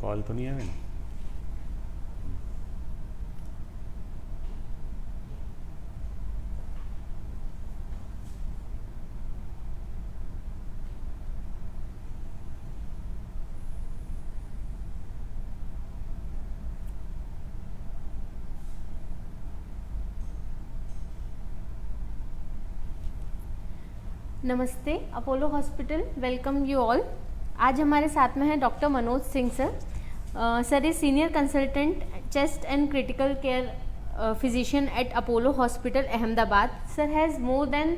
Call तो नहीं आवे ना? नमस्ते, Apollo hospital welcome you all. आज हमारे साथ में है doctor Manoj Singh sir. Sir is senior consultant chest and critical care physician at Apollo hospital Ahmedabad. Sir has more than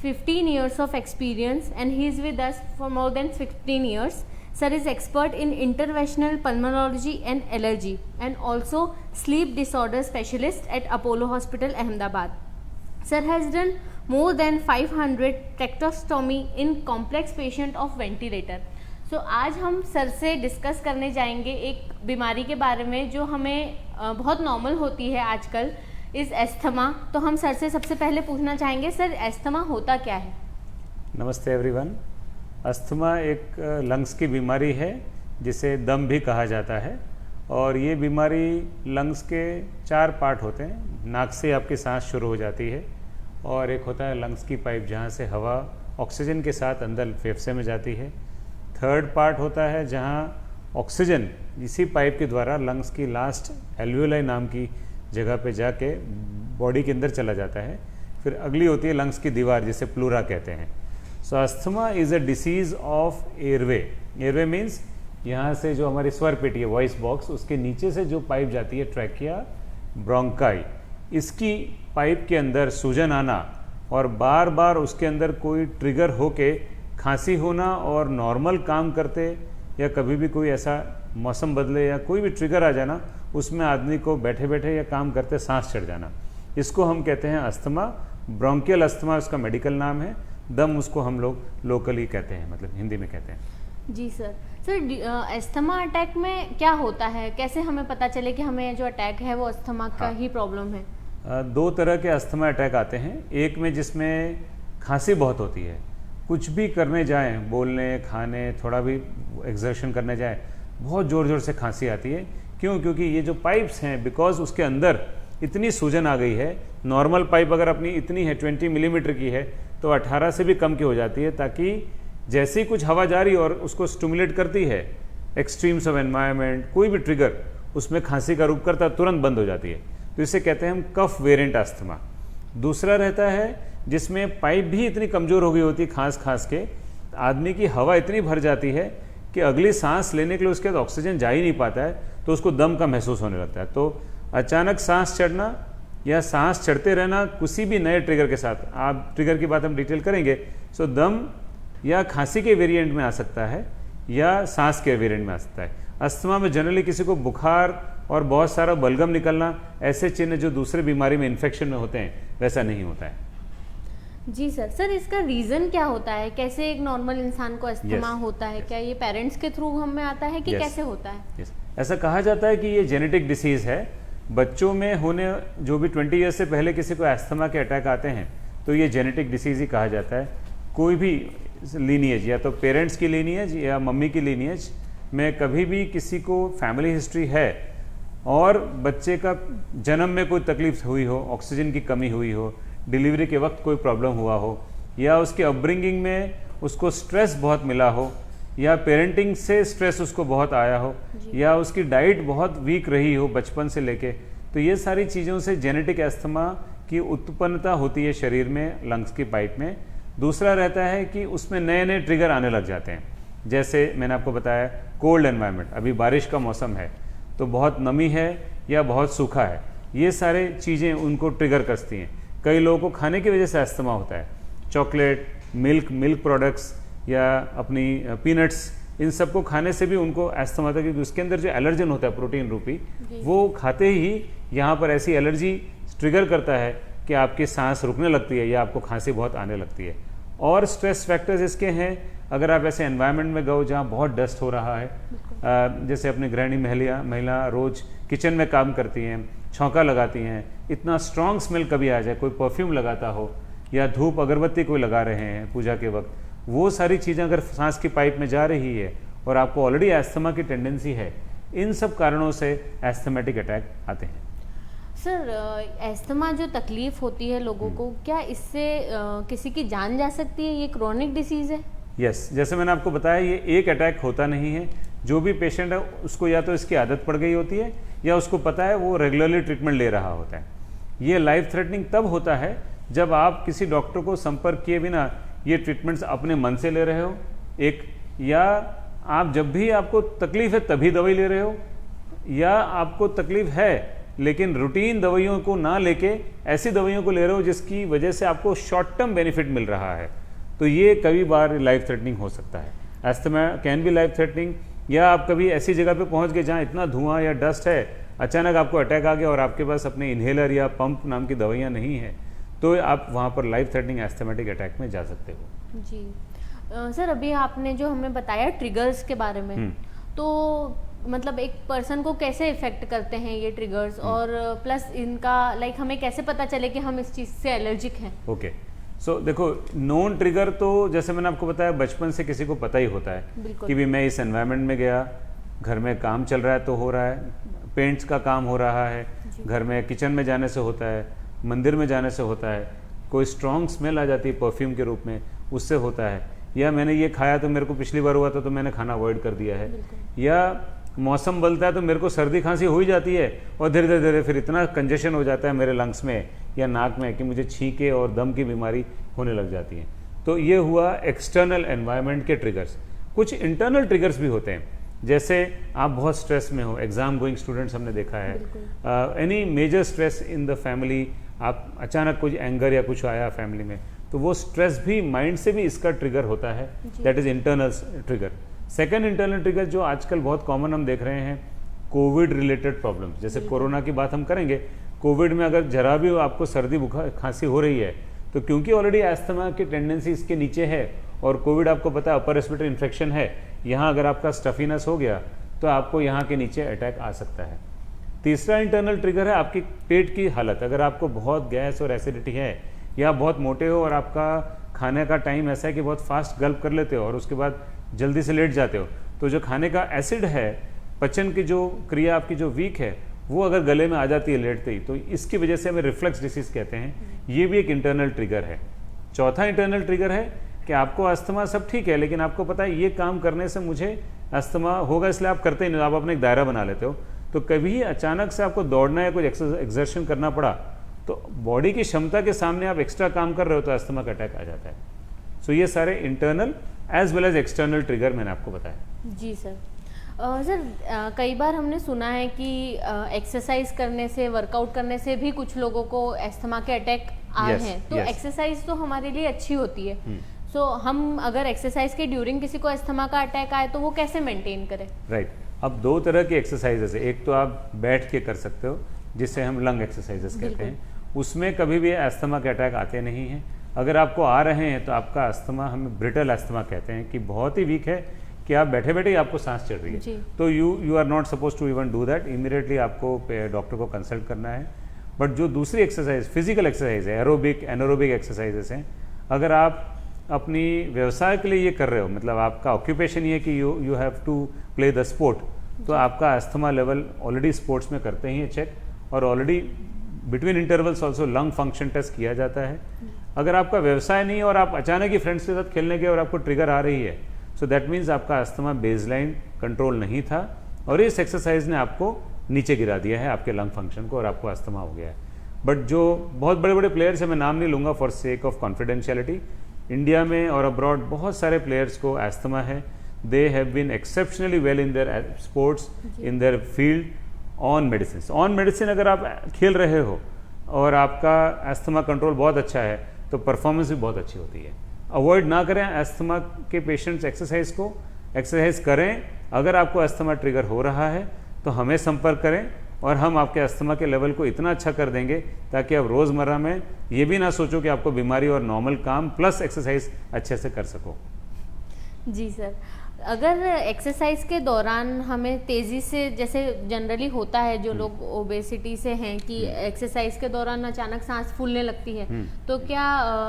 15 years of experience and he is with us for more than 15 years. Sir is expert in interventional pulmonology and allergy and also sleep disorder specialist at Apollo Hospital Ahmedabad. Sir has done more than 500 tracheostomy in complex patient of ventilator. So आज हम sir से discuss करने जाएंगे एक बीमारी के बारे में जो हमें बहुत नॉर्मल होती है आजकल, इस एस्थमा. तो हम सर से सबसे पहले पूछना चाहेंगे, सर एस्थमा होता क्या है? नमस्ते एवरीवन। अस्थमा एक लंग्स की बीमारी है जिसे दम भी कहा जाता है, और ये बीमारी लंग्स के 4 पार्ट होते हैं. नाक से आपकी सांस शुरू हो जाती है, और एक होता है लंग्स की पाइप जहाँ से हवा ऑक्सीजन के साथ अंदर फेफड़े में जाती है. थर्ड पार्ट होता है जहाँ ऑक्सीजन इसी पाइप के द्वारा लंग्स की लास्ट एल्वियोलाई नाम की जगह पे जाके बॉडी के अंदर चला जाता है. फिर अगली होती है लंग्स की दीवार जिसे प्लूरा कहते हैं. So asthma is a disease of airway. Airway means यहाँ से जो हमारी स्वर पेटी है, वॉइस बॉक्स, उसके नीचे से जो पाइप जाती है ट्रैकिया ब्रोंकाई, इसकी पाइप के अंदर सूजन आना और बार बार उसके अंदर कोई ट्रिगर होके खांसी होना, और नॉर्मल काम करते या कभी भी कोई ऐसा मौसम बदले या कोई भी ट्रिगर आ जाना, उसमें आदमी को बैठे बैठे या काम करते सांस चढ़ जाना, इसको हम कहते हैं अस्थमा. ब्रोंकियल अस्थमा उसका मेडिकल नाम है. दम उसको हम लोग लोकली कहते हैं, मतलब हिंदी में कहते हैं. जी सर. सर अस्थमा अटैक में क्या होता है, कैसे हमें पता चले कि हमें जो अटैक है वो अस्थमा का ही प्रॉब्लम है? 2 तरह के अस्थमा अटैक आते हैं. एक में जिसमें खांसी बहुत होती है, कुछ भी करने जाएं, बोलने खाने थोड़ा भी एक्सर्शन करने जाएं, बहुत ज़ोर ज़ोर से खांसी आती है. क्यों? क्योंकि ये जो पाइप्स हैं, बिकॉज उसके अंदर इतनी सूजन आ गई है. नॉर्मल पाइप अगर अपनी इतनी है 20 मिलीमीटर की है तो 18 से भी कम की हो जाती है, ताकि जैसे ही कुछ हवा जा रही और उसको स्टिमुलेट करती है, एक्सट्रीम्स ऑफ एनवायरनमेंट, कोई भी ट्रिगर उसमें खांसी का रूप करता तुरंत बंद हो जाती है. तो इसे कहते हैं हम कफ वेरिएंट अस्थमा. दूसरा रहता है जिसमें पाइप भी इतनी कमज़ोर हो गई होती है, खांस खांस के आदमी की हवा इतनी भर जाती है कि अगली सांस लेने के लिए उसके बाद ऑक्सीजन जा ही नहीं पाता है, तो उसको दम का महसूस होने लगता है. तो अचानक सांस चढ़ना या सांस चढ़ते रहना किसी भी नए ट्रिगर के साथ, आप ट्रिगर की बात हम डिटेल करेंगे. सो दम या खांसी के वेरिएंट में आ सकता है या सांस के वेरिएंट में आ सकता है. अस्थमा में जनरली किसी को बुखार और बहुत सारा बलगम निकलना, ऐसे चिन्ह जो दूसरे बीमारी में इन्फेक्शन में होते हैं, वैसा नहीं होता है. जी सर. सर इसका रीज़न क्या होता है, कैसे एक नॉर्मल इंसान को अस्थमा होता है? क्या ये पेरेंट्स के थ्रू हम में आता है कि कैसे होता है? ऐसा कहा जाता है कि ये जेनेटिक डिसीज़ है. बच्चों में होने जो भी 20 ईयर्स से पहले किसी को अस्थमा के अटैक आते हैं तो ये जेनेटिक डिसीज़ ही कहा जाता है. कोई भी लीनिएज, या तो पेरेंट्स की लीनिएज या मम्मी की लीनिएज में कभी भी किसी को फैमिली हिस्ट्री है और बच्चे का जन्म में कोई तकलीफ हुई हो, ऑक्सीजन की कमी हुई हो, डिलीवरी के वक्त कोई प्रॉब्लम हुआ हो, या उसके अपब्रिंगिंग में उसको स्ट्रेस बहुत मिला हो, या पेरेंटिंग से स्ट्रेस उसको बहुत आया हो, या उसकी डाइट बहुत वीक रही हो बचपन से लेके, तो ये सारी चीज़ों से जेनेटिक अस्थमा की उत्पन्नता होती है शरीर में, लंग्स की पाइप में. दूसरा रहता है कि उसमें नए नए ट्रिगर आने लग जाते हैं. जैसे मैंने आपको बताया, कोल्ड एनवायरनमेंट, अभी बारिश का मौसम है तो बहुत नमी है या बहुत सूखा है, ये सारे चीज़ें उनको ट्रिगर करती हैं. कई लोगों को खाने की वजह से अस्थमा होता है. चॉकलेट, मिल्क प्रोडक्ट्स या अपनी पीनट्स, इन सबको खाने से भी उनको अस्थमा होता है, क्योंकि उसके अंदर जो एलर्जन होता है प्रोटीन रूपी, वो खाते ही यहाँ पर ऐसी एलर्जी ट्रिगर करता है कि आपकी सांस रुकने लगती है या आपको खांसी बहुत आने लगती है. और स्ट्रेस फैक्टर्स इसके हैं, अगर आप ऐसे एनवायरनमेंट में गो जहाँ बहुत डस्ट हो रहा है, जैसे अपनी गृहिणी महिला रोज़ किचन में काम करती हैं, छौंका लगाती हैं, इतना स्ट्रॉन्ग स्मेल कभी आ जाए, कोई परफ्यूम लगाता हो या धूप अगरबत्ती कोई लगा रहे हैं पूजा के वक्त, वो सारी चीज़ें अगर सांस की पाइप में जा रही है और आपको ऑलरेडी अस्थमा की टेंडेंसी है इन सब कारणों से एस्थमेटिक अटैक आते हैं। सर, एस्थमा जो तकलीफ होती है लोगों को, क्या इससे किसी की जान जा सकती है? ये क्रोनिक डिसीज है? यस, जैसे मैंने आपको बताया, ये एक अटैक होता नहीं है। जो भी पेशेंट है उसको या तो इसकी आदत पड़ गई होती है या उसको पता है, वो रेगुलरली ट्रीटमेंट ले रहा होता है। ये लाइफ थ्रेटनिंग तब होता है जब आप किसी डॉक्टर को संपर्क किए बिना ये ट्रीटमेंट्स अपने मन से ले रहे हो, एक, या आप जब भी आपको तकलीफ है तभी दवाई ले रहे हो, या आपको तकलीफ है लेकिन रूटीन दवाइयों को ना लेके ऐसी दवाइयों को ले रहे हो जिसकी वजह से आपको शॉर्ट टर्म बेनिफिट मिल रहा है, तो ये कई बार लाइफ थ्रेटनिंग हो सकता है। Asthma can be life threatening. या आप कभी ऐसी जगह पे पहुंच गए जहां इतना धुआं या डस्ट है, अचानक आपको अटैक आ गया और आपके पास अपने इन्हेलर या पंप नाम की दवाइयाँ नहीं है, तो आप वहाँ पर लाइफ थ्रेटनिंग एस्थमेटिक अटैक में जा सकते हो। जी सर, अभी आपने जो हमें बताया ट्रिगर्स के बारे में, तो मतलब एक पर्सन को कैसे इफेक्ट करते हैं ये ट्रिगर्स, और प्लस इनका लाइक हमें कैसे पता चले कि हम इस चीज़ से एलर्जिक हैं? ओके, सो देखो, नॉन ट्रिगर तो जैसे मैंने आपको बताया बचपन से किसी को पता ही होता है कि भी मैं इस एनवायरनमेंट में गया, घर में काम चल रहा है तो हो रहा है, पेंट्स का काम हो रहा है, घर में किचन में जाने से होता है, मंदिर में जाने से होता है, कोई स्ट्रॉन्ग स्मेल आ जाती है परफ्यूम के रूप में, उससे होता है, या मैंने ये खाया तो मेरे को पिछली बार हुआ था तो मैंने खाना अवॉइड कर दिया है, या मौसम बदलता है तो मेरे को सर्दी खांसी हो ही जाती है और धीरे धीरे फिर इतना कंजेशन हो जाता है मेरे लंग्स में या नाक में कि मुझे छींके और दम की बीमारी होने लग जाती है। तो ये हुआ एक्सटर्नल एनवायरनमेंट के ट्रिगर्स। कुछ इंटरनल ट्रिगर्स भी होते हैं, जैसे आप बहुत स्ट्रेस में हो, एग्जाम गोइंग स्टूडेंट्स हमने देखा है, any major stress in the family, आप अचानक कुछ एंगर या कुछ आया फैमिली में, तो वो स्ट्रेस भी माइंड से भी इसका ट्रिगर होता है, that is internal trigger. Second internal trigger जो आजकल बहुत कॉमन हम देख रहे हैं, कोविड रिलेटेड प्रॉब्लम्स, जैसे कोरोना की बात हम करेंगे, कोविड में अगर जरा भी आपको सर्दी बुखार खांसी हो रही है तो क्योंकि ऑलरेडी एस्थमा की टेंडेंसी इसके नीचे है और कोविड आपको पता है अपर रेस्पिरेटरी इन्फेक्शन है, यहाँ अगर आपका स्टफीनेस हो गया तो आपको यहाँ के नीचे अटैक आ सकता है। तीसरा इंटरनल ट्रिगर है आपकी पेट की हालत। अगर आपको बहुत गैस और एसिडिटी है या बहुत मोटे हो और आपका खाने का टाइम ऐसा है कि बहुत फास्ट गल्प कर लेते हो और उसके बाद जल्दी से लेट जाते हो, तो जो खाने का एसिड है, पचन की जो क्रिया आपकी जो वीक है, वो अगर गले में आ जाती है लेटते ही, तो इसकी वजह से हमें रिफ्लक्स डिसीज कहते हैं। ये भी एक इंटरनल ट्रिगर है। चौथा इंटरनल ट्रिगर है कि आपको अस्थमा सब ठीक है लेकिन आपको पता है ये काम करने से मुझे अस्थमा होगा, इसलिए आप करते ही नहीं, आप अपने एक दायरा बना लेते हो। तो कभी अचानक से आपको दौड़ना या कुछ एक्सर्शन करना पड़ा तो बॉडी की क्षमता के सामने आप एक्स्ट्रा काम कर रहे हो तो अस्थमा का अटैक आ जाता है। सो ये सारे internal as well as external trigger मैंने आपको बताया। जी सर। सर कई बार हमने सुना है कि एक्सरसाइज करने से, वर्कआउट करने से भी कुछ लोगों को अस्थमा के अटैक आए हैं, तो एक्सरसाइज तो हमारे लिए अच्छी होती है, सो हम अगर एक्सरसाइज के ड्यूरिंग किसी को अस्थमा का अटैक आए तो वो कैसे मेंटेन करें? राइट, अब दो तरह की एक्सरसाइजेस है। एक तो आप बैठ के कर सकते हो जिससे हम लंग एक्सरसाइजेस कहते हैं, उसमें कभी भी अस्थमा के अटैक आते नहीं हैं। अगर आपको आ रहे हैं तो आपका अस्थमा, हम ब्रिटल अस्थमा कहते हैं कि बहुत ही वीक है कि आप बैठे बैठे ही आपको सांस चढ़ रही है, तो you are not suppose to even do that. Immediately आपको डॉक्टर को कंसल्ट करना है। बट जो दूसरी एक्सरसाइज, फिजिकल एक्सरसाइज है, एरोबिक एनारोबिक एक्सरसाइजेस हैं, अगर आप अपनी व्यवसाय के लिए ये कर रहे हो, मतलब आपका ऑक्यूपेशन ये कि you have to play the sport, तो आपका अस्थमा लेवल ऑलरेडी स्पोर्ट्स में करते ही है चेक, और already between intervals also lung function test किया जाता है। अगर आपका व्यवसाय नहीं है और आप अचानक ही फ्रेंड्स के साथ खेलने गए और आपको ट्रिगर आ रही है, सो दैट मीन्स आपका अस्थमा बेसलाइन कंट्रोल नहीं था और इस एक्सरसाइज ने आपको नीचे गिरा दिया है, आपके लंग फंक्शन को, और आपको अस्थमा हो गया है। बट जो बहुत बड़े बड़े प्लेयर्स हैं, मैं नाम नहीं लूँगा for sake of confidentiality, India में और अब्रॉड बहुत सारे प्लेयर्स को अस्थमा है। They have been exceptionally well in their sports, in their field, on medicine. On medicine अगर आप खेल रहे हो और आपका अस्थमा कंट्रोल बहुत अच्छा है तो परफॉर्मेंस भी बहुत अच्छी होती है। अवॉइड ना करें अस्थमा के पेशेंट्स एक्सरसाइज को, एक्सरसाइज करें। अगर आपको अस्थमा ट्रिगर हो रहा है तो हमें संपर्क करें और हम आपके अस्थमा के लेवल को इतना अच्छा कर देंगे ताकि आप रोज़मर्रा में ये भी ना सोचो कि आपको बीमारी और नॉर्मल काम प्लस एक्सरसाइज अच्छे से कर सको। जी सर, अगर एक्सरसाइज के दौरान हमें तेज़ी से, जैसे जनरली होता है जो लोग ओबेसिटी से हैं कि एक्सरसाइज के दौरान अचानक सांस फूलने लगती है, तो क्या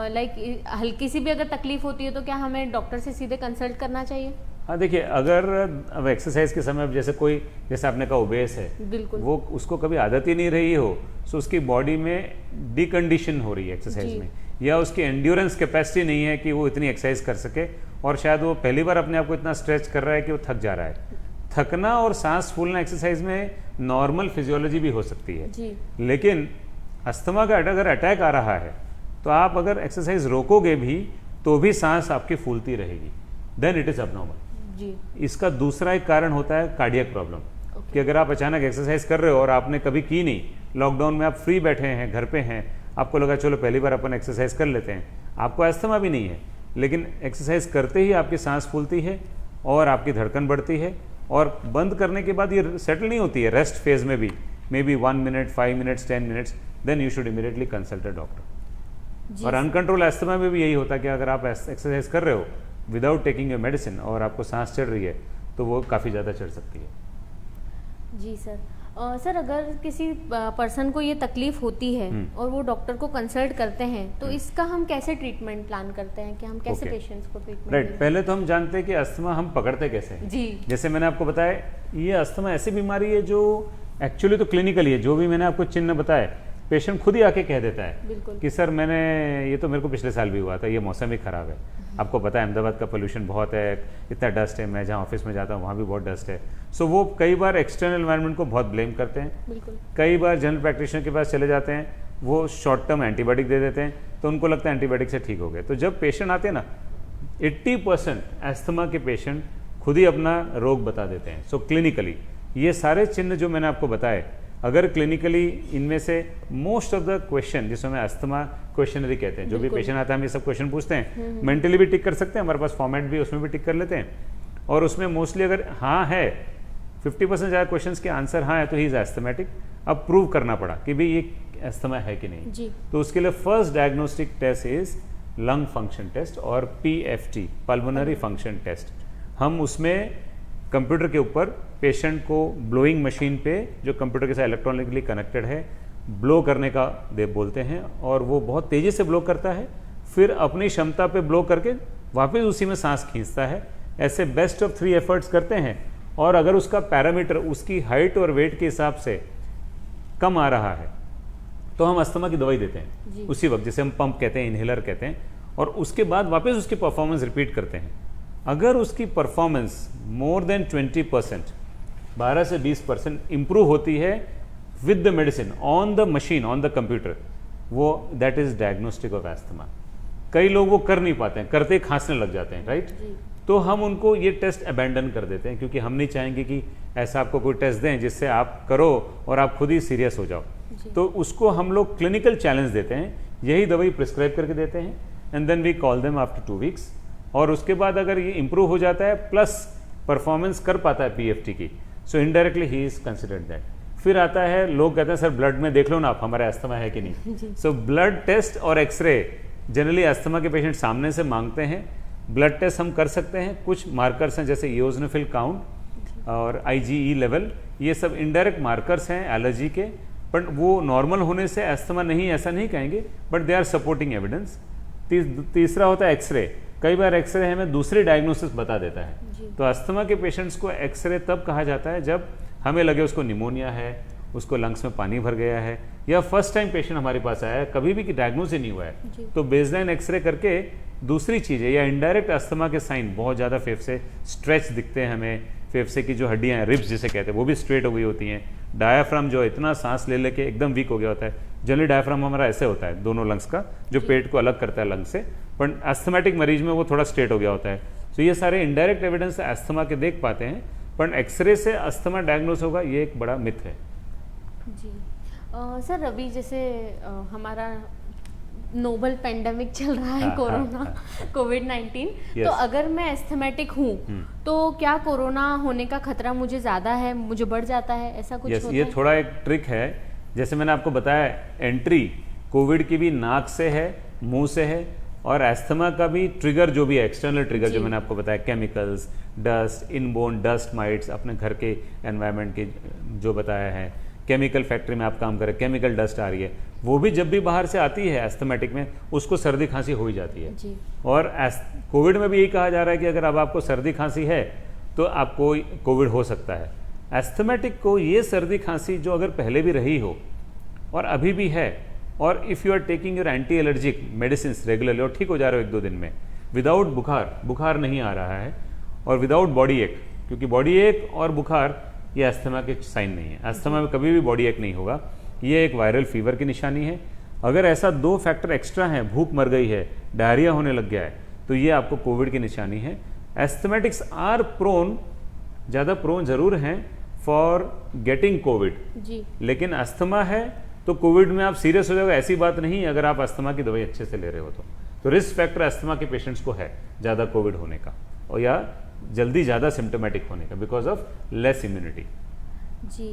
लाइक हल्की सी भी अगर तकलीफ होती है तो क्या हमें डॉक्टर से सीधे कंसल्ट करना चाहिए? हाँ देखिए, अगर अब एक्सरसाइज के समय जैसे कोई, जैसे आपने कहा ओबेस है, बिल्कुल वो उसको कभी आदत ही नहीं रही हो, सो उसकी बॉडी में डिकंडीशन हो रही है एक्सरसाइज जी। में, या उसकी एंड्योरेंस कैपेसिटी नहीं है कि वो इतनी एक्सरसाइज कर सके, और शायद वो पहली बार अपने आप को इतना स्ट्रेच कर रहा है कि वो थक जा रहा है। थकना और सांस फूलना एक्सरसाइज में नॉर्मल फिजियोलॉजी भी हो सकती है, जी। लेकिन अस्थमा का अगर अटैक आ रहा है तो आप अगर एक्सरसाइज रोकोगे भी तो भी सांस आपकी फूलती रहेगी, देन इट इज अबनॉर्मल। जी। इसका दूसरा एक कारण होता है कार्डियक प्रॉब्लम, कि अगर आप अचानक एक्सरसाइज कर रहे हो और आपने कभी की नहीं, लॉकडाउन में आप फ्री बैठे हैं, घर पे हैं, आपको लगा चलो पहली बार अपन एक्सरसाइज कर लेते हैं, आपको अस्थमा भी नहीं है, लेकिन एक्सरसाइज करते ही आपकी सांस फूलती है और आपकी धड़कन बढ़ती है, और बंद करने के बाद ये सेटल नहीं होती है, रेस्ट फेज में भी, maybe 1 minute, 5 minutes, 10 minutes, then you should immediately consult a doctor. और अनकंट्रोल अस्थमा में भी यही होता है कि अगर आप एक्सरसाइज कर रहे हो विदाउट टेकिंग ए मेडिसिन और आपको सांस चढ़ रही है तो वो काफ़ी ज़्यादा चढ़ सकती है। जी सर। सर, अगर किसी पर्सन को ये तकलीफ होती है और वो डॉक्टर को कंसल्ट करते हैं, तो इसका हम कैसे ट्रीटमेंट प्लान करते हैं, कि हम कैसे पेशेंट्स को ट्रीटमेंट राइट, पहले तो हम जानते हैं कि अस्थमा हम पकड़ते कैसे हैं। जी। जैसे मैंने आपको बताया, ये अस्थमा ऐसी बीमारी है जो एक्चुअली तो क्लिनिकली है, जो भी मैंने आपको चिन्ह बताए पेशेंट खुद ही आके कह देता है बिल्कुल। कि सर मैंने, ये तो मेरे को पिछले साल भी हुआ था, ये मौसम ही ख़राब है, आपको पता है अहमदाबाद का पोल्यूशन बहुत है, इतना डस्ट है, मैं जहाँ ऑफिस में जाता हूँ वहाँ भी बहुत डस्ट है। सो वो कई बार एक्सटर्नल एनवायरनमेंट को बहुत ब्लेम करते हैं, बिल्कुल। कई बार जनरल प्रैक्टिशनर के पास चले जाते हैं, वो शॉर्ट टर्म एंटीबायोटिक दे देते हैं, तो उनको लगता है एंटीबायोटिक से ठीक हो गए। तो जब पेशेंट आते हैं ना, 80% एस्थमा के पेशेंट खुद ही अपना रोग बता देते हैं। सो क्लिनिकली ये सारे चिन्ह जो मैंने आपको बताए, अगर क्लिनिकली इनमें से मोस्ट ऑफ द क्वेश्चन, जिसमें हमें अस्थमा क्वेश्चनरी कहते हैं, जो भी पेशेंट आता है हम ये सब क्वेश्चन पूछते हैं, मेंटली भी टिक कर सकते हैं, हमारे पास फॉर्मेट भी उसमें भी टिक कर लेते हैं, और उसमें मोस्टली अगर हाँ है, 50% ज़्यादा क्वेश्चंस के आंसर हाँ है तो ही इज एस्थमेटिक। अब प्रूव करना पड़ा कि भाई ये अस्थमा है कि नहीं जी। तो उसके लिए first diagnostic test is lung function test और PFT, पल्मोनरी फंक्शन टेस्ट। हम उसमें कंप्यूटर के ऊपर पेशेंट को ब्लोइंग मशीन पे, जो कंप्यूटर के साथ इलेक्ट्रॉनिकली कनेक्टेड है, ब्लो करने का बोलते हैं, और वो बहुत तेज़ी से ब्लो करता है, फिर अपनी क्षमता पे ब्लो करके वापस उसी में सांस खींचता है। ऐसे बेस्ट ऑफ 3 एफर्ट्स करते हैं, और अगर उसका पैरामीटर उसकी हाइट और वेट के हिसाब से कम आ रहा है तो हम अस्थमा की दवाई देते हैं उसी वक्त, जिसे हम पंप कहते हैं, इनहेलर कहते हैं, और उसके बाद वापस उसकी परफॉर्मेंस रिपीट करते हैं। अगर उसकी परफॉर्मेंस मोर देन 20%, 12 से 20% इंप्रूव होती है with the medicine on the machine, on the computer, वो that is diagnostic of asthma. कई लोग वो कर नहीं पाते हैं, करते ही खांसने लग जाते हैं, राइट? तो हम उनको ये टेस्ट अबैंडन कर देते हैं, क्योंकि हम नहीं चाहेंगे कि ऐसा आपको कोई टेस्ट दें जिससे आप करो और आप खुद ही सीरियस हो जाओ। तो उसको हम लोग क्लिनिकल चैलेंज देते हैं, यही दवाई प्रिस्क्राइब करके देते हैं, and then we call them after 2 weeks. और उसके बाद अगर ये इंप्रूव हो जाता है प्लस परफॉर्मेंस कर पाता है PFT की, so indirectly he is considered that. फिर आता है, लोग कहते हैं सर ब्लड में देख लो ना आप हमारा अस्थमा है कि नहीं। सो ब्लड टेस्ट और एक्सरे जनरली अस्थमा के पेशेंट सामने से मांगते हैं। ब्लड टेस्ट हम कर सकते हैं, कुछ मार्कर्स हैं जैसे इओसिनोफिल काउंट और IgE लेवल, ये सब इनडायरेक्ट मार्कर्स हैं एलर्जी के, बट वो नॉर्मल होने से अस्थमा नहीं, ऐसा नहीं कहेंगे, but they are supporting evidence. तीसरा होता है एक्सरे। कई बार एक्सरे हमें दूसरी डायग्नोसिस बता देता है। तो अस्थमा के पेशेंट्स को एक्सरे तब कहा जाता है जब हमें लगे उसको निमोनिया है, उसको लंग्स में पानी भर गया है, या फर्स्ट टाइम पेशेंट हमारे पास आया है, कभी भी कि डायग्नोस ही नहीं हुआ है, तो बेसलाइन एक्सरे करके दूसरी चीज़ें या इनडायरेक्ट अस्थमा के साइन, बहुत ज़्यादा फेफड़े स्ट्रेच दिखते हैं हमें, फेफड़े की जो हड्डियाँ हैं, रिब्स जिसे कहते हैं, वो भी स्ट्रेट हो गई होती हैं, डायाफ्राम जो इतना सांस ले लेके एकदम वीक हो गया होता है। जनरली डायाफ्राम हमारा ऐसे होता है दोनों लंग्स का, जो पेट को अलग करता है लंग से, पर अस्थमेटिक मरीज में वो थोड़ा स्ट्रेट हो गया होता है। तो ये सारे इनडायरेक्ट एविडेंस अस्थमा के देख पाते हैं, पर एक्सरे से अस्थमा डायग्नोस होगा ये एक बड़ा मिथ है। जी सर, अभी जैसे हमारा नोबल पेंडेमिक चल रहा है, कोरोना कोविड-19, तो अगर मैं एस्थमेटिक हूँ तो क्या कोरोना होने का खतरा मुझे ज़्यादा है, मुझे बढ़ जाता है, ऐसा कुछ होता है? ये थोड़ा एक ट्रिक है। जैसे मैंने आपको बताया, एंट्री कोविड की भी नाक से है, मुंह से है, और एस्थमा का भी ट्रिगर जो भी है, एक्सटर्नल ट्रिगर जो मैंने आपको बताया, chemicals, dust, inborn dust mites, अपने घर के एनवायरनमेंट के जो बताया है, केमिकल फैक्ट्री में आप काम करें, केमिकल डस्ट आ रही है, वो भी जब भी बाहर से आती है एस्थमेटिक में, उसको सर्दी खांसी हो ही जाती है जी। और कोविड में भी यही कहा जा रहा है कि अगर अब आपको सर्दी खांसी है तो आपको कोविड हो सकता है। एस्थमेटिक को ये सर्दी खांसी जो अगर पहले भी रही हो और अभी भी है, और if you are taking your anti allergic medicine regularly और ठीक हो जा रहे हो 1-2 दिन में, विदाउट बुखार नहीं आ रहा है और विदाउट बॉडी एक, क्योंकि बॉडी एक और बुखार ये अस्थमा के साइन नहीं है। अस्थमा में कभी भी बॉडी एक नहीं होगा, ये एक वायरल फीवर की निशानी है। अगर ऐसा 2 फैक्टर एक्स्ट्रा हैं, भूख मर गई है, डायरिया होने लग गया है, तो ये आपको कोविड की निशानी है। एस्थमेटिक्स आर प्रोन, ज़्यादा प्रोन जरूर हैं फॉर गेटिंग कोविड जी। लेकिन अस्थमा है तो कोविड में आप सीरियस हो जाओगे ऐसी बात नहीं है, अगर आप अस्थमा की दवाई अच्छे से ले रहे हो तो रिस्क फैक्टर अस्थमा के पेशेंट्स को है ज़्यादा कोविड होने का और या जल्दी ज़्यादा सिम्टोमेटिक होने का बिकॉज ऑफ लेस इम्यूनिटी। जी।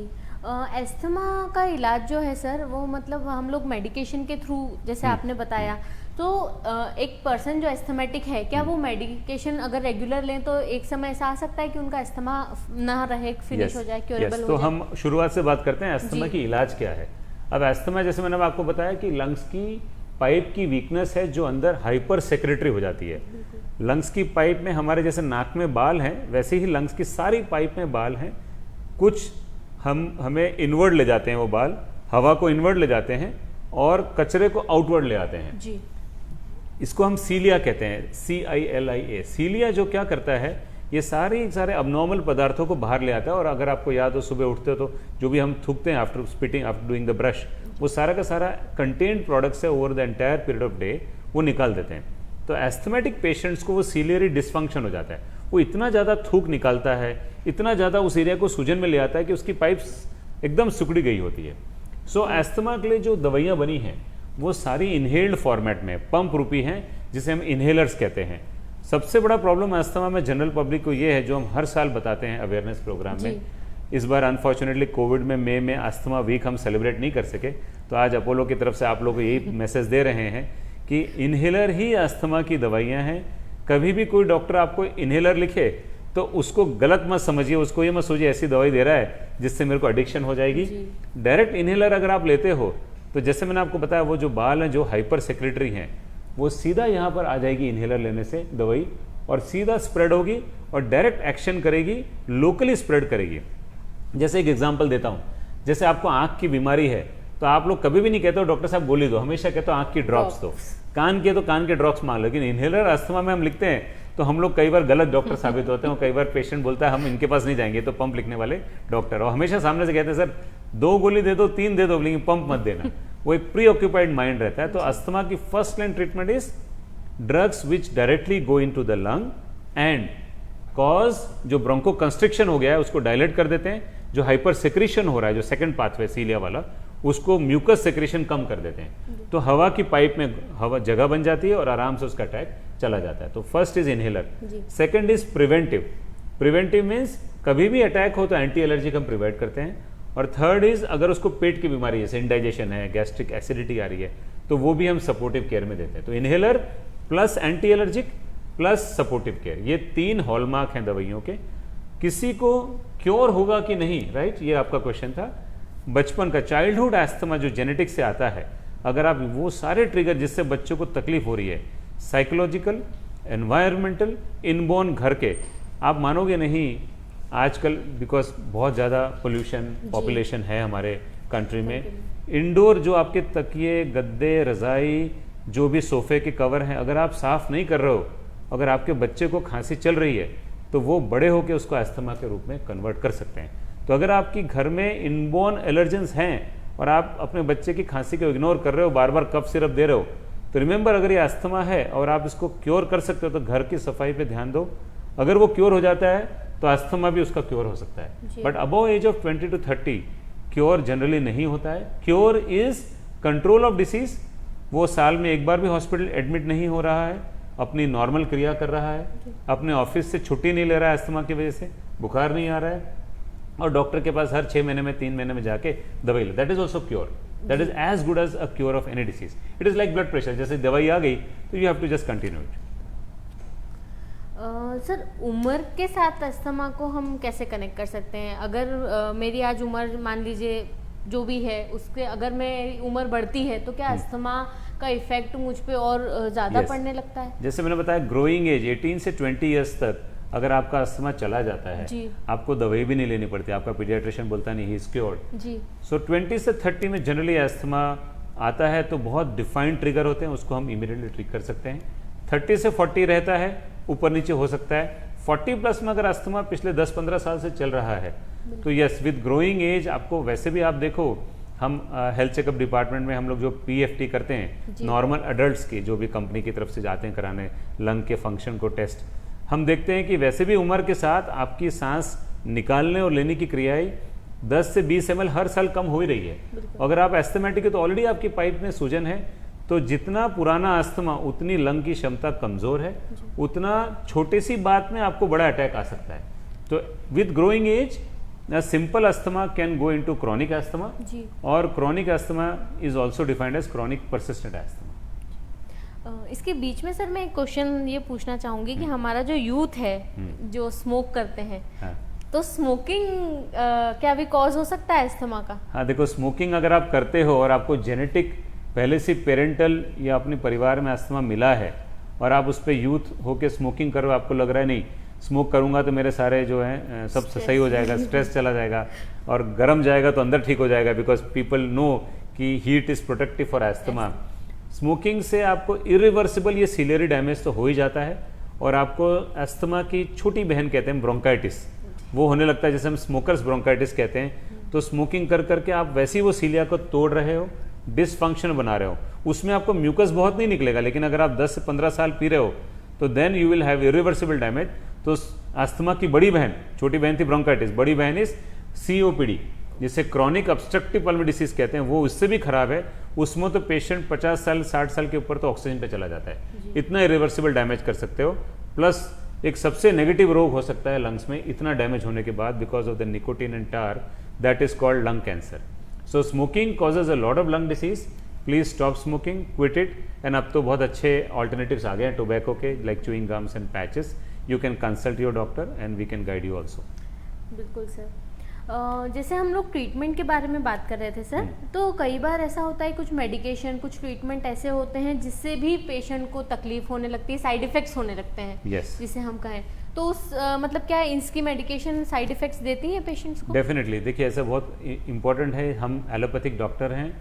एस्थमा का इलाज जो है सर, वो मतलब हम लोग मेडिकेशन के थ्रू, जैसे आपने बताया, तो एक पर्सन जो एस्थमेटिक है, क्या वो मेडिकेशन अगर रेगुलर लें तो एक समय ऐसा आ सकता है कि उनका एस्थमा ना रहे, फिनिश हो जाए, क्योरेबल हो तो जाए? हम शुरुआत से बात करते हैं एस्थमा की इलाज क्या है। अब एस्थमा जैसे मैंने आपको बताया कि लंग्स की पाइप की वीकनेस है जो अंदर हाइपर सेक्रेटरी हो जाती है। लंग्स की पाइप में हमारे जैसे नाक में बाल हैं वैसे ही लंग्स की सारी पाइप में बाल हैं। कुछ हमें इनवर्ड ले जाते हैं, वो बाल हवा को इनवर्ड ले जाते हैं और कचरे को आउटवर्ड ले आते हैं जी। इसको हम सीलिया कहते हैं, CILIA। सीलिया जो क्या करता है, ये सारे अबनॉर्मल पदार्थों को बाहर ले आता है। और अगर आपको याद हो सुबह उठते हो तो जो भी हम थूकते हैं after spitting, after doing the brush, वो सारा का सारा कंटेन्ड प्रोडक्ट्स है over the entire period of day वो निकाल देते हैं। तो एस्थमेटिक पेशेंट्स को वो सीलियरी डिस्फंक्शन हो जाता है, वो इतना ज़्यादा थूक निकालता है, इतना ज़्यादा उस एरिया को सूजन में ले आता है कि उसकी पाइप्स एकदम सिकुड़ी गई होती है। सो एस्थमा के लिए जो दवाइयाँ बनी हैं वो सारी इनहेल्ड फॉर्मेट में पंप रूपी हैं, जिसे हम इनहेलर्स कहते हैं। सबसे बड़ा प्रॉब्लम अस्थमा में जनरल पब्लिक को ये है, जो हम हर साल बताते हैं अवेयरनेस प्रोग्राम में। इस बार अनफॉर्चुनेटली कोविड में मई में अस्थमा वीक हम सेलिब्रेट नहीं कर सके, तो आज अपोलो की तरफ से आप लोग को यही मैसेज दे रहे हैं कि इनहेलर ही अस्थमा की दवाइयाँ हैं। कभी भी कोई डॉक्टर आपको इनहेलर लिखे तो उसको गलत मत समझिए, उसको ये मत सोचिए ऐसी दवाई दे रहा है जिससे मेरे को एडिक्शन हो जाएगी। डायरेक्ट इनहेलर अगर आप लेते हो तो जैसे मैंने आपको बताया, वो जो बाल हैं जो हाइपर सेक्रेटरी हैं वो सीधा यहाँ पर आ जाएगी इनहेलर लेने से दवाई, और सीधा स्प्रेड होगी और डायरेक्ट एक्शन करेगी, लोकली स्प्रेड करेगी। जैसे एक एग्जांपल देता हूँ, जैसे आपको आँख की बीमारी है तो आप लोग कभी भी नहीं कहते हो डॉक्टर साहब गोली दो, हमेशा कहते हो आँख की ड्रॉप्स दो। कान के तो कान के ड्रॉप्स मांग लो, लेकिन इनहेलर अस्थमा में हम लिखते हैं तो हम लोग कई बार गलत डॉक्टर साबित होते हैं। कई बार पेशेंट बोलता है हम इनके पास नहीं जाएंगे, तो पंप लिखने वाले डॉक्टर, और हमेशा सामने से कहते हैं सर 2 गोली दे दो, 3 दे दो, लेकिन पंप मत देना। वो एक प्री ऑक्यूपाइड माइंड रहता है। तो अस्थमा की first line treatment is drugs which directly go into the lung and cause जो ब्रोंको कंस्ट्रिक्शन हो गया है उसको डायलेट कर देते हैं, जो हाइपर सेक्रेशन हो रहा है जो सेकंड पाथवे सीलिया वाला, उसको म्यूकस सेक्रेशन कम कर देते हैं। तो हवा की पाइप में हवा जगह बन जाती है और आराम से उसका अटैक चला जाता है। तो first is inhaler. Second is preventive. Preventive means कभी भी अटैक हो तो एंटी एलर्जिक हम प्रिवेंट करते हैं। और थर्ड इज अगर उसको पेट की बीमारी जैसे इंडाइजेशन है, गैस्ट्रिक एसिडिटी आ रही है, तो वो भी हम सपोर्टिव केयर में देते हैं। तो inhaler plus anti allergic plus supportive care, ये 3 हॉलमार्क हैं दवाइयों के। किसी को क्योर होगा कि नहीं, राइट, ये आपका क्वेश्चन था। बचपन का चाइल्डहुड एस्थमा जो जेनेटिक से आता है, अगर आप वो सारे ट्रिगर जिससे बच्चों को तकलीफ हो रही है, साइकोलॉजिकल, एनवायरमेंटल, इनबोर्न घर के, आप मानोगे नहीं आजकल बिकॉज बहुत ज़्यादा पोल्यूशन पॉपुलेशन है हमारे कंट्री में, इंडोर जो आपके तकिए, गद्दे, रज़ाई, जो भी सोफे के कवर हैं, अगर आप साफ नहीं कर रहे हो, अगर आपके बच्चे को खांसी चल रही है तो वो बड़े होकर उसको अस्थमा के रूप में कन्वर्ट कर सकते हैं। तो अगर आपकी घर में इनबोर्न एलर्जेंस हैं और आप अपने बच्चे की खांसी को इग्नोर कर रहे हो, बार बार कफ सिरप दे रहे हो, तो रिमेंबर अगर ये अस्थमा है और आप इसको क्योर कर सकते हो तो घर की सफाई पे ध्यान दो। अगर वो क्योर हो जाता है तो अस्थमा भी उसका क्योर हो सकता है। But above age of 20 to 30 cure generally नहीं होता है। Cure is control of disease. वो साल में एक बार भी हॉस्पिटल एडमिट नहीं हो रहा है, अपनी नॉर्मल क्रिया कर रहा है, अपने ऑफिस से छुट्टी नहीं ले रहा है अस्थमा की वजह से, बुखार नहीं आ रहा है, और डॉक्टर के पास हर 6 महीने में 3 महीने में जाके दवाई ले। That is also cure. That is as good as a cure of any disease. It is like blood pressure, जैसे दवाई आ गई तो you have to just continue it. Sir, उम्र के साथ अस्थमा को हम कैसे कनेक्ट कर सकते हैं? अगर मेरी आज उम्र मान लीजिए जो भी है उसके, अगर मेरी उम्र बढ़ती है तो क्या अस्थमा का इफेक्ट मुझ पे और ज़्यादा पड़ने लगता है? जैसे मैंने बताया, ग्रोइंग एज 18 से 20 ईयर्स तक अगर आपका अस्थमा चला जाता है, आपको दवाई भी नहीं लेनी पड़ती, आपका पीडियाट्रिशियन बोलता नहीं ही इज क्योर्ड जी। सो 20 से 30 में जनरली अस्थमा आता है तो बहुत डिफाइंड ट्रिगर होते हैं, उसको हम इमीडिएटली ट्रीट कर सकते हैं। 30 से 40 रहता है, ऊपर नीचे हो सकता है। 40 प्लस में अगर अस्थमा पिछले 10-15 साल से चल रहा है तो यस, विद ग्रोइंग एज आपको, वैसे भी आप देखो, हम हेल्थ चेकअप डिपार्टमेंट में हम लोग जो पीएफटी करते हैं नॉर्मल अडल्ट्स की, जो भी कंपनी की तरफ से जाते हैं कराने लंग के फंक्शन को टेस्ट, हम देखते हैं कि वैसे भी उम्र के साथ आपकी सांस निकालने और लेने की क्रियाएं 10 से 20 ml हर साल कम हो ही रही है। अगर आप एस्थमेटिक है तो ऑलरेडी आपकी पाइप में सूजन है, तो जितना पुराना अस्थमा उतनी लंग की क्षमता कमजोर है, उतना छोटी सी बात में आपको बड़ा अटैक आ सकता है। तो with growing age simple asthma can go into chronic asthma, और chronic asthma is also defined as chronic persistent asthma. इसके बीच में सर मैं एक क्वेश्चन ये पूछना चाहूंगी कि हमारा जो यूथ है जो स्मोक करते हैं, तो स्मोकिंग क्या भी कॉज हो सकता है अस्थमा का? हाँ, देखो, स्मोकिंग अगर आप करते हो और आपको जेनेटिक पहले से पेरेंटल या अपने परिवार में अस्थमा मिला है और आप उस पर यूथ होके स्मोकिंग करो, आपको लग रहा है नहीं स्मोक करूंगा तो मेरे सारे जो हैं सब सही हो जाएगा, स्ट्रेस चला जाएगा और गर्म जाएगा तो अंदर ठीक हो जाएगा, बिकॉज पीपल नो कि heat is protective for asthma. Smoking से आपको इरिवर्सिबल ये सीलियरी डैमेज तो हो ही जाता है, और आपको अस्थमा की छोटी बहन कहते हैं ब्रोंकाइटिस, वो होने लगता है, जैसे हम स्मोकर्स ब्रोंकाइटिस कहते हैं। तो स्मोकिंग कर करके आप वैसे ही वो सीलिया को तोड़ रहे हो, डिसफंक्शन बना रहे हो, उसमें आपको म्यूकस बहुत नहीं निकलेगा, लेकिन अगर आप 10 से 15 साल पी रहे हो तो then you will have irreversible damage. तो अस्थमा की बड़ी बहन, छोटी बहन थी ब्रोंकाइटिस, बड़ी बहन इज COPD, जिसे क्रॉनिक ऑब्स्ट्रक्टिव पल्मोनरी डिसीज कहते हैं, वो उससे भी खराब है। उसमें तो पेशेंट 50 साल 60 साल के ऊपर तो ऑक्सीजन पे चला जाता है, इतना इरिवर्सिबल डैमेज कर सकते हो। प्लस एक सबसे नेगेटिव रोग हो सकता है लंग्स में इतना डैमेज होने के बाद, because of the nicotine and tar, that is called lung cancer. So smoking causes a lot of lung disease, please stop smoking, quit it. And अब तो बहुत अच्छे ऑल्टरनेटिव्स आ गए हैं टोबैको के, like chewing gums and patches. You can consult your doctor and we can guide you also. बिल्कुल sir. जैसे हम लोग ट्रीटमेंट के बारे में बात कर रहे थे सर, तो कई बार ऐसा होता है कुछ मेडिकेशन, कुछ ट्रीटमेंट ऐसे होते हैं जिससे भी पेशेंट को तकलीफ होने लगती है, साइड इफेक्ट्स होने लगते हैं, जिसे हम कहें तो उस मतलब क्या इसकी मेडिकेशन साइड इफेक्ट्स देती है पेशेंट्स को? डेफिनेटली, देखिए ऐसा बहुत इंपॉर्टेंट है, हम एलोपैथिक डॉक्टर हैं,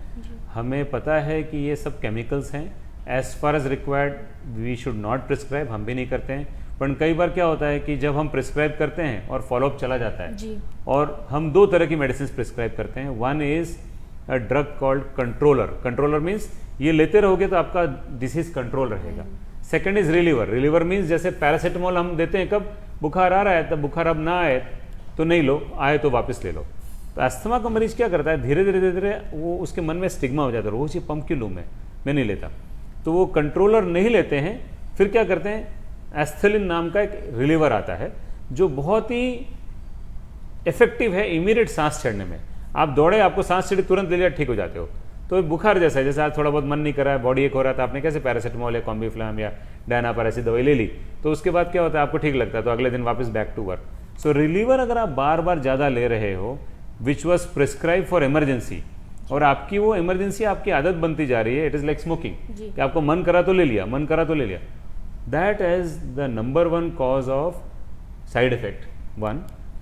हमें पता है कि ये सब केमिकल्स हैं, as far as required we should not prescribe, हम भी नहीं करते हैं। पर कई बार क्या होता है कि जब हम प्रिस्क्राइब करते हैं और फॉलोअप चला जाता है जी। और हम 2 तरह की मेडिसिन प्रिस्क्राइब करते हैं। One is a drug called controller, controller means ये लेते रहोगे तो आपका डिसीज कंट्रोल रहेगा। Second is reliever, reliever means जैसे पैरासिटामोल हम देते हैं, कब बुखार आ रहा है तब, बुखार अब ना आए तो नहीं लो, आए तो वापस ले लो। तो अस्थमा का मरीज क्या करता है, धीरे धीरे धीरे वो उसके मन में स्टिग्मा हो जाता है, रोज ये पंप क्यों लूँ मैं नहीं लेता, तो वो कंट्रोलर नहीं लेते हैं। फिर क्या करते हैं, एस्थेलिन नाम का एक रिलीवर आता है जो बहुत ही इफेक्टिव है इमीडिएट सांस चढ़ने में। आप दौड़े, आपको सांस चढ़ी, तुरंत ले लिया, ठीक हो जाते हो। तो बुखार जैसा है, जैसे आज थोड़ा बहुत मन नहीं कर रहा है, बॉडी एक हो रहा था, आपने कैसे पैरासिटामोल या कॉम्बीफ्लैम या डायनापार ऐसी दवाई ले ली, तो उसके बाद क्या होता है, आपको ठीक लगता है, तो अगले दिन वापस back to work. So reliever अगर आप बार बार ज़्यादा ले रहे हो, which was prescribe for emergency, और आपकी वो इमरजेंसी आपकी आदत बनती जा रही है, इट इज़ लाइक स्मोकिंग, कि आपको मन करा तो ले लिया, मन करा तो ले लिया, that is the number 1 cause of side effect.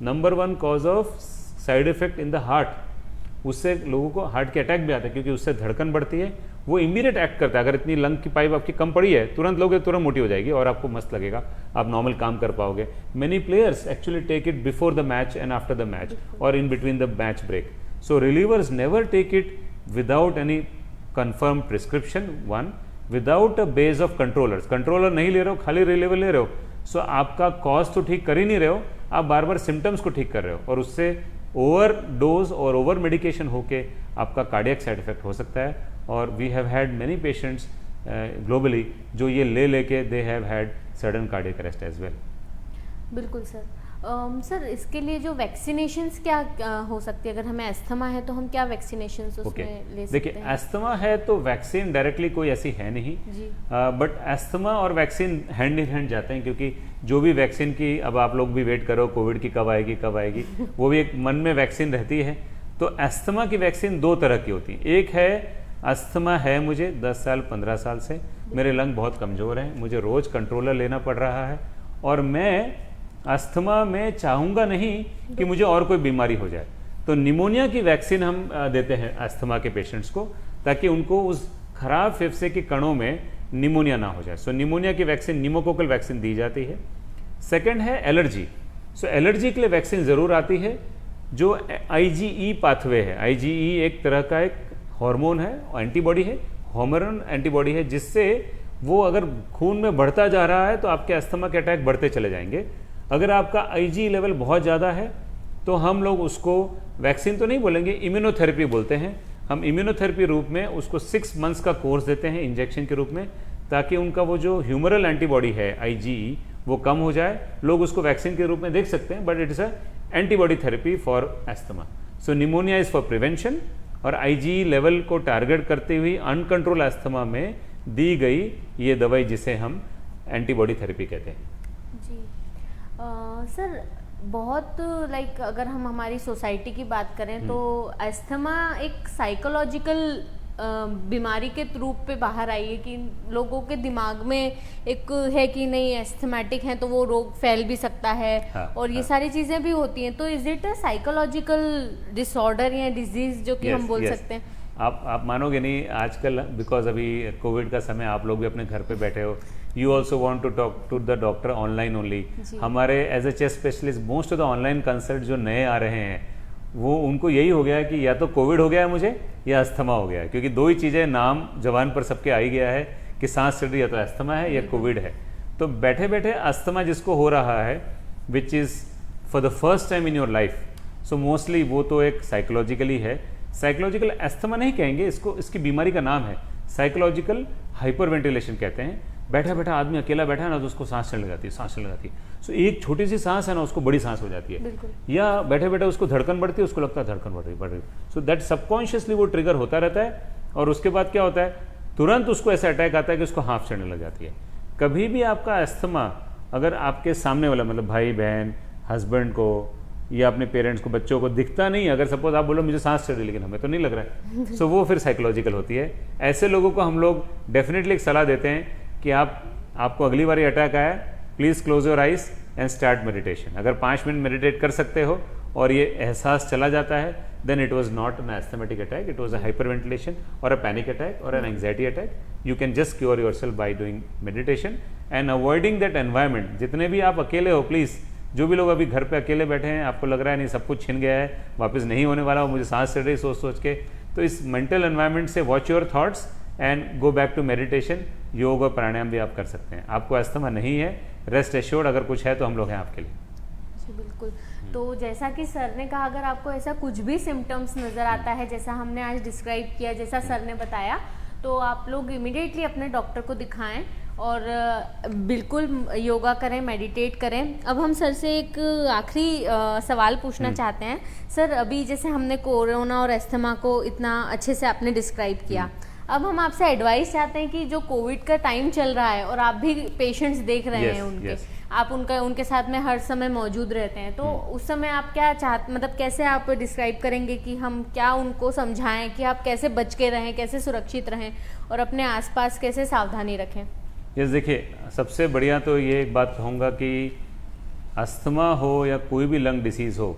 Number 1 cause of side effect in the heart. उससे लोगों को हार्ट के अटैक भी आता है, क्योंकि उससे धड़कन बढ़ती है, वो इमीडिएट एक्ट करता है। अगर इतनी लंग की पाइप आपकी कम पड़ी है, तुरंत लोगे, तुरंत मोटी हो जाएगी और आपको मस्त लगेगा, आप नॉर्मल काम कर पाओगे। Many players actually take it before the match and after the match और in between the match break. So relievers never take it without any confirmed prescription, one, without a base of controllers, controller नहीं ले रहे हो, खाली reliever ले रहे हो, सो आपका कॉज तो ठीक कर ही नहीं रहे हो, आप बार बार सिम्टम्स को ठीक कर रहे हो, और उससे ओवर डोज और ओवर मेडिकेशन होके आपका कार्डियक साइड इफेक्ट हो सकता है। और we have had many patients globally जो ये ले लेके they have had sudden cardiac arrest as well. बिल्कुल सर। सर इसके लिए जो वैक्सीनेशंस क्या हो सकती है, अगर हमें अस्थमा है तो हम क्या वैक्सीनेशंस उसमें ले सकते हैं? देखिए, अस्थमा है तो वैक्सीन डायरेक्टली कोई ऐसी है नहीं, बट अस्थमा और वैक्सीन हैंड इन हैंड जाते हैं, क्योंकि जो भी वैक्सीन की, अब आप लोग भी वेट करो कोविड की कब आएगी, वो भी एक मन में वैक्सीन रहती है। तो अस्थमा की वैक्सीन दो तरह की होती है। एक है अस्थमा है मुझे 10 साल 15 साल से, मेरे लंग बहुत कमज़ोर हैं, मुझे रोज़ कंट्रोलर लेना पड़ रहा है और मैं अस्थमा में चाहूँगा नहीं कि मुझे और कोई बीमारी हो जाए, तो निमोनिया की वैक्सीन हम देते हैं अस्थमा के पेशेंट्स को, ताकि उनको उस खराब फेफड़े के कणों में निमोनिया ना हो जाए। सो निमोनिया की वैक्सीन निमोकोकल वैक्सीन दी जाती है। सेकंड है एलर्जी। सो एलर्जी के लिए वैक्सीन ज़रूर आती है, जो IgE पाथवे है। IgE एक तरह का एक हार्मोन है, एंटीबॉडी है, हार्मोन एंटीबॉडी है, जिससे वो अगर खून में बढ़ता जा रहा है तो आपके अस्थमा के अटैक बढ़ते चले जाएंगे। अगर आपका IgE लेवल बहुत ज़्यादा है तो हम लोग उसको वैक्सीन तो नहीं बोलेंगे, इम्यूनोथेरेपी बोलते हैं। हम इम्यूनोथेरेपी रूप में उसको 6 मंथ्स का कोर्स देते हैं इंजेक्शन के रूप में, ताकि उनका वो जो ह्यूमरल एंटीबॉडी है IgE वो कम हो जाए। लोग उसको वैक्सीन के रूप में देख सकते हैं, but it is a antibody therapy for asthma. So pneumonia is for prevention, और IgE लेवल को टारगेट करते हुए अनकंट्रोल अस्थमा में दी गई ये दवाई, जिसे हम एंटीबॉडी थेरेपी कहते हैं। जी सर, बहुत लाइक अगर हम हमारी सोसाइटी की बात करें तो अस्थमा एक साइकोलॉजिकल बीमारी के रूप पे बाहर आई है, कि लोगों के दिमाग में एक है कि नहीं एस्थमेटिक है तो वो रोग फैल भी सकता है। हाँ, और ये सारी चीज़ें भी होती हैं, तो is it a psychological disorder या डिजीज जो कि हम बोल सकते हैं? आप मानोगे नहीं, आजकल बिकॉज अभी कोविड का समय, आप लोग भी अपने घर पे बैठे हो, you also want to talk to the doctor online only. हमारे as a chest specialist most of the online consult जो नए आ रहे हैं, वो उनको यही हो गया है कि या तो कोविड हो गया है मुझे या अस्थमा हो गया है, क्योंकि दो ही चीज़ें नाम जबान पर सबके आ ही गया है कि सांस चढ़ रही है तो अस्थमा है या कोविड है। तो बैठे बैठे अस्थमा जिसको हो रहा है, which is for the first time in your life, so mostly वो तो एक साइकोलॉजिकली है। साइकोलॉजिकल अस्थमा नहीं कहेंगे इसको, इसकी बीमारी का नाम है साइकोलॉजिकल हाइपरवेंटिलेशन कहते हैं। बैठा बैठा आदमी अकेला बैठा है ना, तो उसको सांस चढ़ने लगाती है, सांस चढ़ने लगाती है। सो एक छोटी सी सांस है ना, उसको बड़ी सांस हो जाती है, या बैठे बैठे उसको धड़कन बढ़ती है, उसको लगता है धड़कन बढ़ रही। सो दैट सबकॉन्शियसली वो ट्रिगर होता रहता है, और उसके बाद क्या होता है, तुरंत उसको ऐसा अटैक आता है कि उसको हाफ चढ़ने लग जाती है। कभी भी आपका अस्थमा अगर आपके सामने वाला, मतलब भाई बहन, हस्बैंड को या अपने पेरेंट्स को, बच्चों को दिखता नहीं, अगर सपोज आप बोलो मुझे सांस चढ़ रही लेकिन हमें तो नहीं लग रहा है, सो वो फिर साइकोलॉजिकल होती है। ऐसे लोगों को हम लोग डेफिनेटली एक सलाह देते हैं कि आपको अगली बार अटैक आया, please close your eyes and start meditation. अगर 5 मिनट मेडिटेट कर सकते हो और ये एहसास चला जाता है, then it was not an asthmatic attack, it was a hyperventilation और अ पैनिक अटैक और an anxiety attack. You can just cure yourself by doing meditation and avoiding that environment. जितने भी आप अकेले हो, प्लीज़, जो भी लोग अभी घर पे अकेले बैठे हैं, आपको लग रहा है नहीं सब कुछ छिन गया है, वापस नहीं होने वाला, मुझे सांस चढ़ रही सोच सोच के, तो इस मेंटल एनवायरनमेंट से watch your thoughts and go back to meditation. Yoga और प्राणायाम भी आप कर सकते हैं। आपको अस्थमा नहीं है, रेस्ट एश्योर्ड, अगर कुछ है तो हम लोग हैं आपके लिए। जी बिल्कुल। तो जैसा कि सर ने कहा, अगर आपको ऐसा कुछ भी सिम्टम्स नज़र आता है जैसा हमने आज डिस्क्राइब किया, जैसा सर ने बताया, तो आप लोग इमीडिएटली अपने डॉक्टर को दिखाएं और बिल्कुल योगा करें, मेडिटेट करें। अब हम सर से एक आखिरी सवाल पूछना चाहते हैं। सर, अभी जैसे हमने कोरोना और अस्थमा को इतना अच्छे से आपने डिस्क्राइब किया, अब हम आपसे एडवाइस चाहते हैं कि जो कोविड का टाइम चल रहा है और आप भी पेशेंट्स देख रहे हैं उनके, आप उनके साथ में हर समय मौजूद रहते हैं, तो उस समय आप क्या मतलब कैसे आप डिस्क्राइब करेंगे कि हम क्या उनको समझाएं कि आप कैसे बच के रहें, कैसे सुरक्षित रहें और अपने आसपास कैसे सावधानी रखें? यस, देखिए, सबसे बढ़िया तो ये एक बात कहूँगा कि अस्थमा हो या कोई भी लंग डिसीज़ हो,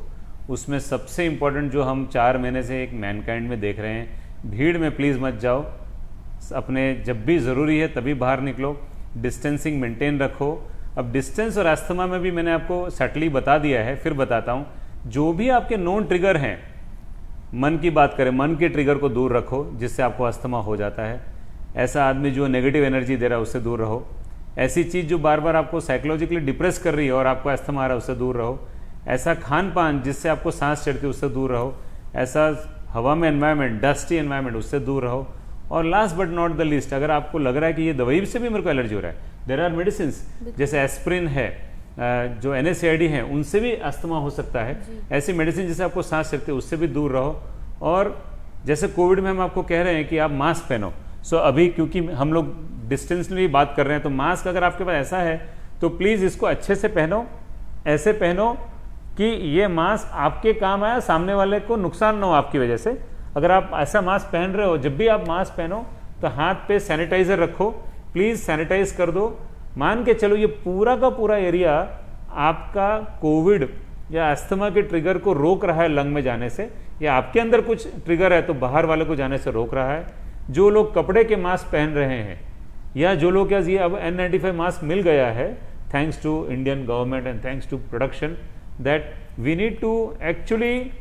उसमें सबसे इम्पोर्टेंट जो हम 4 महीने से एक मैनकाइंड में देख रहे हैं, भीड़ में प्लीज़ मत जाओ, अपने जब भी ज़रूरी है तभी बाहर निकलो, डिस्टेंसिंग मेंटेन रखो। अब डिस्टेंस और अस्थमा में भी मैंने आपको सटली बता दिया है, फिर बताता हूँ। जो भी आपके नॉन ट्रिगर हैं, मन की बात करें, मन के ट्रिगर को दूर रखो जिससे आपको अस्थमा हो जाता है। ऐसा आदमी जो नेगेटिव एनर्जी दे रहा है उससे दूर रहो। ऐसी चीज़ जो बार बार आपको साइकोलॉजिकली डिप्रेस कर रही है और आपको अस्थमा आ रहा है उससे दूर रहो। ऐसा खान पान जिससे आपको सांस चढ़ती है उससे दूर रहो। ऐसा हवा में एनवायरनमेंट, डस्टी एनवायरनमेंट, उससे दूर रहो। और last but not the least, अगर आपको लग रहा है कि ये दवाई से भी मेरे को एलर्जी हो रहा है, देयर आर मेडिसिन जैसे एस्प्रिन है, जो NSAID हैं, उनसे भी अस्थमा हो सकता है। ऐसी मेडिसिन जिससे आपको सांस चढ़ती है उससे भी दूर रहो। और जैसे कोविड में हम आपको कह रहे हैं कि आप मास्क पहनो, सो अभी क्योंकि हम लोग डिस्टेंस में भी बात कर रहे हैं, तो मास्क अगर आपके पास ऐसा है तो प्लीज़ इसको अच्छे से पहनो, ऐसे पहनो कि ये मास्क आपके काम आया, सामने वाले को नुकसान ना हो आपकी वजह से। अगर आप ऐसा मास्क पहन रहे हो, जब भी आप मास्क पहनो तो हाथ पे सैनिटाइजर रखो, प्लीज़ सैनिटाइज कर दो। मान के चलो ये पूरा का पूरा एरिया आपका कोविड या अस्थमा के ट्रिगर को रोक रहा है लंग में जाने से, या आपके अंदर कुछ ट्रिगर है तो बाहर वाले को जाने से रोक रहा है। जो लोग कपड़े के मास्क पहन रहे हैं या जो लोग ये अब N95 मास्क मिल गया है, thanks to Indian government and thanks to production, that we need to actually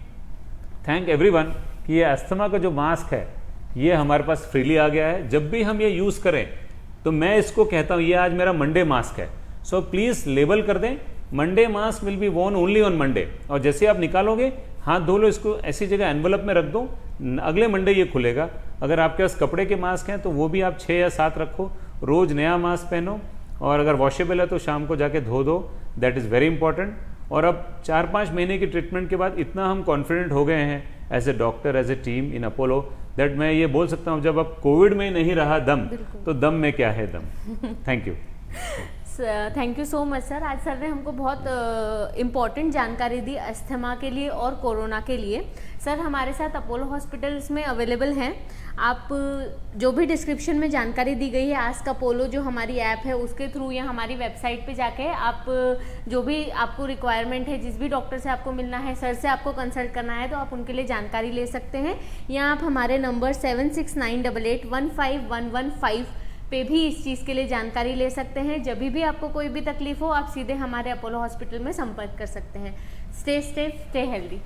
thank everyone कि ये अस्थमा का जो मास्क है ये हमारे पास फ्रीली आ गया है। जब भी हम ये यूज़ करें तो मैं इसको कहता हूँ ये आज मेरा मंडे मास्क है, सो प्लीज़ लेबल कर दें, Monday mask will be Warne only on Monday. और जैसे आप निकालोगे हाथ धो लो, इसको ऐसी जगह एनवलप में रख दो, अगले मंडे ये खुलेगा। अगर आपके पास कपड़े के मास्क हैं तो वो भी आप 6 या 7 रखो, रोज़ नया मास्क पहनो, और अगर वॉशेबल है तो शाम को जाके धो दो, दैट इज़ वेरी इंपॉर्टेंट। और अब 4-5 महीने की ट्रीटमेंट के बाद इतना हम कॉन्फिडेंट हो गए हैं as a doctor, as a team in Apollo, that मैं ये बोल सकता हूँ जब अब कोविड में नहीं रहा दम तो दम में क्या है दम। Thank you. Thank you so much sir. आज सर ने हमको बहुत इम्पॉर्टेंट जानकारी दी अस्थमा के लिए और कोरोना के लिए। सर हमारे साथ अपोलो हॉस्पिटल्स में अवेलेबल हैं। आप जो भी डिस्क्रिप्शन में जानकारी दी गई है आस्क अपोलो जो हमारी ऐप है उसके थ्रू या हमारी वेबसाइट पे जाके आप जो भी आपको रिक्वायरमेंट है, जिस भी डॉक्टर से आपको मिलना है, सर से आपको कंसल्ट करना है तो आप उनके लिए जानकारी ले सकते हैं, या आप हमारे नंबर 7698815115 पे भी इस चीज़ के लिए जानकारी ले सकते हैं। जब भी आपको कोई भी तकलीफ हो आप सीधे हमारे अपोलो हॉस्पिटल में संपर्क कर सकते हैं। Stay safe, stay healthy.